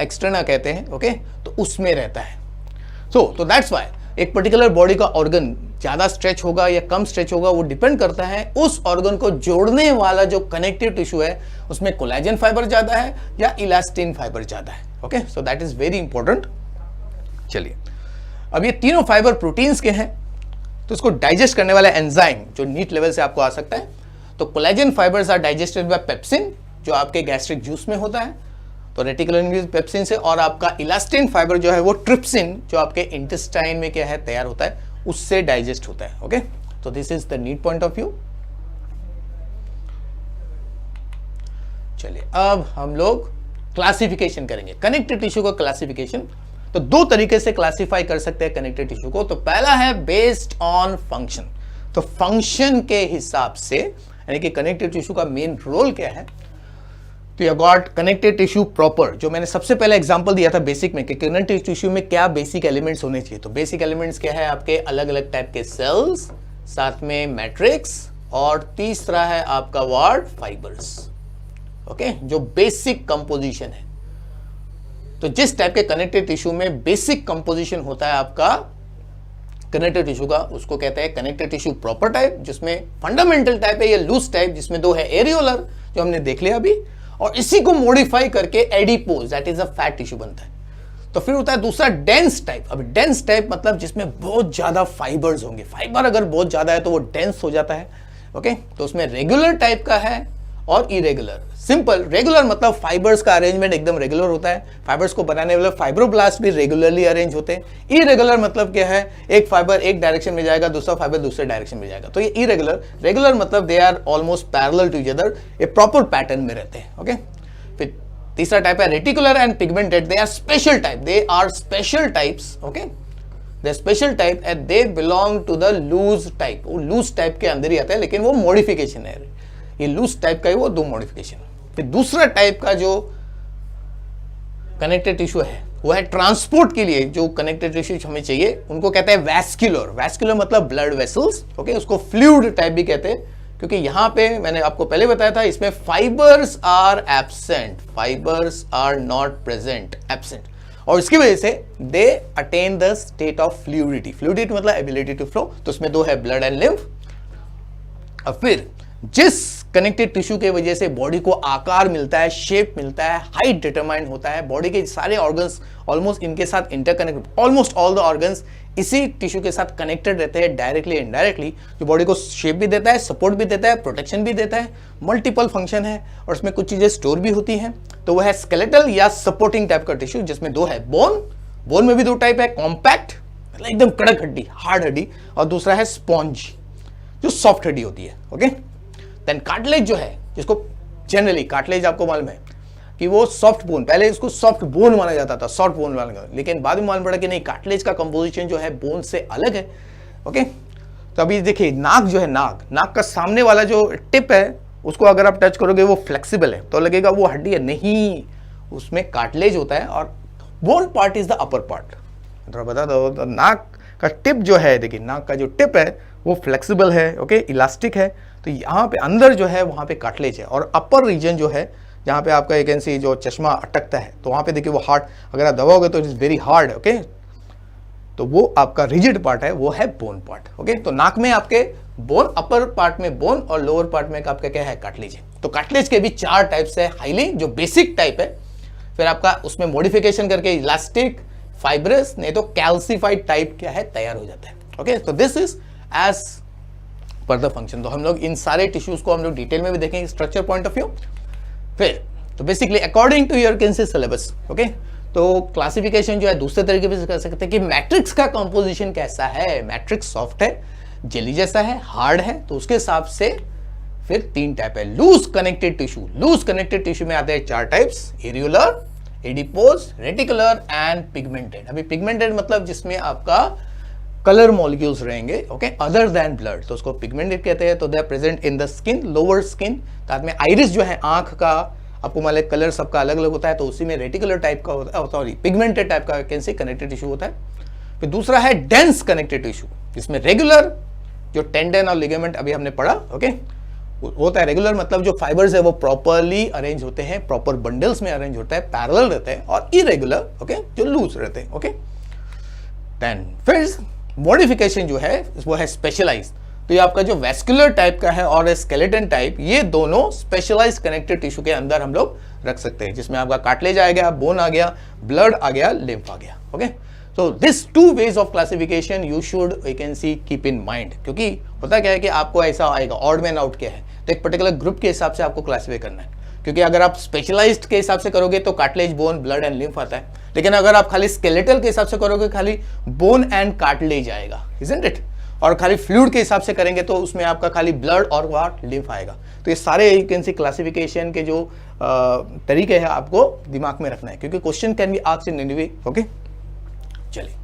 [SPEAKER 1] एक्सटर्ना कहते हैं, ओके, तो उसमें रहता है। तो दैट्स व्हाई एक पर्टिकुलर बॉडी का ऑर्गन ज्यादा स्ट्रेच होगा या कम स्ट्रेच होगा, वो डिपेंड करता है उस ऑर्गन को जोड़ने वाला जो कनेक्टिव टिश्यू है उसमें कोलेजन फाइबर ज्यादा है या इलास्टिन फाइबर ज्यादा है, okay. So that is very important. चलिए, अब ये तीनों फाइबर प्रोटीन्स के हैं, तो इसको डाइजेस्ट करने वाला एंजाइम जो नीट लेवल से आपको आ सकता है, तो collagen fibres are digested by pepsin जो आपके गैस्ट्रिक जूस में होता है, तो रेटिकुलर पेप्सिन से, और आपका इलास्टिन फाइबर जो है वो ट्रिप्सिन जो आपके इंटेस्टाइन में क्या है तैयार होता है, उससे डाइजेस्ट होता है, ओके। तो this is the NEET point of view. चलिए, अब हम लोग क्लासिफिकेशन करेंगे कनेक्टिव टिश्यू का क्लासिफिकेशन। तो दो तरीके से क्लासिफाई कर सकते हैं कनेक्टिव टिश्यू को। तो पहला है बेस्ड ऑन फंक्शन, तो फंक्शन के हिसाब से, यानी कि कनेक्टिव टिश्यू का मेन रोल क्या है। तो you got connective tissue proper, जो मैंने सबसे पहले एग्जांपल दिया था बेसिक में कि कनेक्टिव टिश्यू में क्या बेसिक एलिमेंट्स होने चाहिए। तो बेसिक एलिमेंट्स क्या है आपके? अलग अलग टाइप के सेल्स, साथ में मैट्रिक्स, और तीसरा है आपका वार्ड फाइबर्स, ओके, जो बेसिक कंपोजिशन है। तो जिस टाइप के कनेक्टिव टिश्यू में बेसिक कंपोजिशन होता है आपका कनेक्टिव टिश्यू का, उसको कहते हैं कनेक्टिव टिश्यू प्रॉपर टाइप, जिसमें फंडामेंटल टाइप है या लूज टाइप, जिसमें दो है एरियोलर जो हमने देख लिया अभी, और इसी को मॉडिफाई करके adipose that is a fat tissue बनता है। तो फिर होता है दूसरा डेंस टाइप। अब डेंस टाइप मतलब जिसमें बहुत ज्यादा फाइबर्स होंगे, फाइबर अगर बहुत ज्यादा है तो वो डेंस हो जाता है, ओके। तो उसमें रेगुलर टाइप का है और इरेगुलर। सिंपल रेगुलर मतलब फाइबर्स का अरेंजमेंट एकदम रेगुलर होता है, फाइबर्स को बनाने वाले फाइब्रोब्लास्ट भी रेगुलरली अरेंज होते हैं। इरेगुलर मतलब क्या है? एक फाइबर एक डायरेक्शन में जाएगा, दूसरा फाइबर दूसरे डायरेक्शन में जाएगा, तो ये इरेगुलर। रेगुलर मतलब they are almost parallel to each other, ये प्रॉपर पैटर्न में रहते हैं, ओके। फिर तीसरा टाइप है reticular and pigmented, they are special type, they are special types, okay, they special type and they belong to the loose type. वो loose type के अंदर ही आता है, लेकिन वो मॉडिफिकेशन है, ये लूज टाइप का ही वो दो मॉडिफिकेशन। फिर दूसरा टाइप का जो कनेक्टिव टिश्यू है वो है ट्रांसपोर्ट के लिए, जो कनेक्टिव टिश्यू हमें चाहिए उनको कहते हैं वैस्कुलर। वैस्कुलर मतलब ब्लड वेसल्स, ओके, उसको फ्लूइड टाइप भी कहते हैं, क्योंकि यहां पे मैंने आपको पहले बताया था इसमें fibres are absent, fibres are not present, absent, और इसकी वजह से they attain the state of fluidity. Fluidity मतलब एबिलिटी टू फ्लो। तो उसमें दो है ब्लड एंड लिम्फ। और फिर जिस कनेक्टिव टिश्यू के वजह से बॉडी को आकार मिलता है, शेप मिलता है, हाइट डिटरमाइन होता है, बॉडी के सारे ऑर्गन्स ऑलमोस्ट इनके साथ interconnected, almost all the organs इसी टिश्यू के साथ कनेक्टेड रहते हैं डायरेक्टली इनडायरेक्टली, जो बॉडी को शेप भी देता है, सपोर्ट भी देता है, प्रोटेक्शन भी देता है, मल्टीपल फंक्शन है, और उसमें कुछ चीजें स्टोर भी होती हैं। तो वह है स्केलेटल या सपोर्टिंग टाइप का टिश्यू, जिसमें दो है बोन, बोन में भी दो टाइप है, कॉम्पैक्ट मतलब एकदम कड़क हड्डी, हार्ड हड्डी, और दूसरा है स्पॉन्ज जो सॉफ्ट हड्डी होती है, ओके। देन कार्टिलेज जो है, जिसको जनरली कार्टिलेज आपको मालूम है कि वो सॉफ्ट बोन, पहले इसको सॉफ्ट बोन माना जाता था, सॉफ्ट बोन माना जाता था, लेकिन बाद में मालूम पड़ा कि नहीं, कार्टिलेज का कंपोजिशन जो है बोन से अलग है, ओके। तो अभी देखिए नाक जो है, नाक का सामने वाला जो टिप है उसको अगर आप टच करोगे वो फ्लेक्सिबल है तो लगेगा वो हड्डी है, नहीं, उसमें कार्टिलेज होता है और bone part is the upper part. थोड़ा बता दो, नाक का टिप जो है, देखिए नाक का जो टिप है वो फ्लेक्सिबल है, ओके, इलास्टिक है, तो यहाँ पे अंदर जो है वहाँ पे कार्टिलेज है, और अपर रीजन जो है जहाँ पे आपका एक ऐसी जो चश्मा अटकता है, तो वहाँ पे देखिए वो हार्ड, अगर आप दबाओगे तो it is very hard, okay, तो वो आपका रिजिड पार्ट है, वो है बोन पार्ट, ओके। तो नाक में आपके बोन, अपर पार्ट में बोन और लोअर पार्ट में आपका क्या है, कार्टिलेज है। तो कार्टिलेज के भी चार टाइप्स है, हाईली जो बेसिक टाइप है, फिर आपका उसमें मॉडिफिकेशन करके इलास्टिक, फाइब्रस, नहीं तो कैल्सिफाइड टाइप क्या है तैयार हो जाता है, ओके। तो this is as per the function. तो हम लोग इन सारे टिश्यूज को हम लोग डिटेल में भी देखेंगे स्ट्रक्चर पॉइंट ऑफ व्यू। फिर तो basically according to your cancer syllabus, okay, तो क्लासिफिकेशन जो है दूसरे तरीके से कर सकते हैं कि मैट्रिक्स का कंपोजिशन कैसा है, मैट्रिक्स सॉफ्ट है, जेली जैसा है, हार्ड है, तो उसके हिसाब से फिर तीन टाइप है। Loose connected tissue, loose connected tissue में आते हैं चार types, areolar, adipose, reticular and pigmented. अभी पिगमेंटेड मतलब जिसमें आपका कलर मॉलिक्यूल्स रहेंगे, ओके, अदर देन ब्लड, तो उसको पिगमेंटेड कहते हैं। तो they are present in the skin, lower skin, साथ में आइरिस जो है, आंख का आपको मान लिया कलर सबका अलग अलग होता है, तो उसी में रेटिकुलर टाइप का होता है, सॉरी पिगमेंटेड टाइप का कैंसी कनेक्टेड टिश्यू होता है। फिर दूसरा है डेंस कनेक्टिव टिश्यू, जिसमें रेगुलर जो टेंडन और लिगामेंट अभी हमने पढ़ा, ओके, वो होता है रेगुलर, मतलब जो फाइबर्स है वो प्रॉपरली अरेंज होते हैं, प्रॉपर बंडल्स में अरेंज होता है, पैरेलल रहते हैं, और इरेगुलर, ओके, जो लूज रहते हैं, ओके। देन फिर मॉडिफिकेशन जो है वो है स्पेशलाइज। तो ये आपका जो वेस्कुलर टाइप का है और स्केलेटन टाइप, ये दोनों स्पेशलाइज कनेक्टिव टिश्यू के अंदर हम लोग रख सकते हैं, जिसमें आपका कार्टिलेज आ गया, बोन आ गया, ब्लड आ गया, लिम्फ आ गया, okay. So this two ways of classification you should vacancy keep in mind, क्योंकि होता क्या है कि आपको ऐसा आएगा ऑड मैन आउट क्या है, तो एक पर्टिकुलर ग्रुप के हिसाब से आपको क्लासिफाई करना है, क्योंकि अगर आप स्पेशलाइज्ड के हिसाब से करोगे तो cartilage, bone, blood and lymph आता है, लेकिन अगर आप खाली स्केलेटल के हिसाब से करोगे खाली बोन एंड कार्टिलेज आएगा, इजंट इट, और खाली फ्लूइड के हिसाब से करेंगे तो उसमें आपका खाली ब्लड और व्हाट लिम्फ आएगा। तो ये सारे वैकेंसी क्लासिफिकेशन के जो तरीके हैं आपको दिमाग में रखना है, क्योंकि question can be asked in any way, okay. चलिए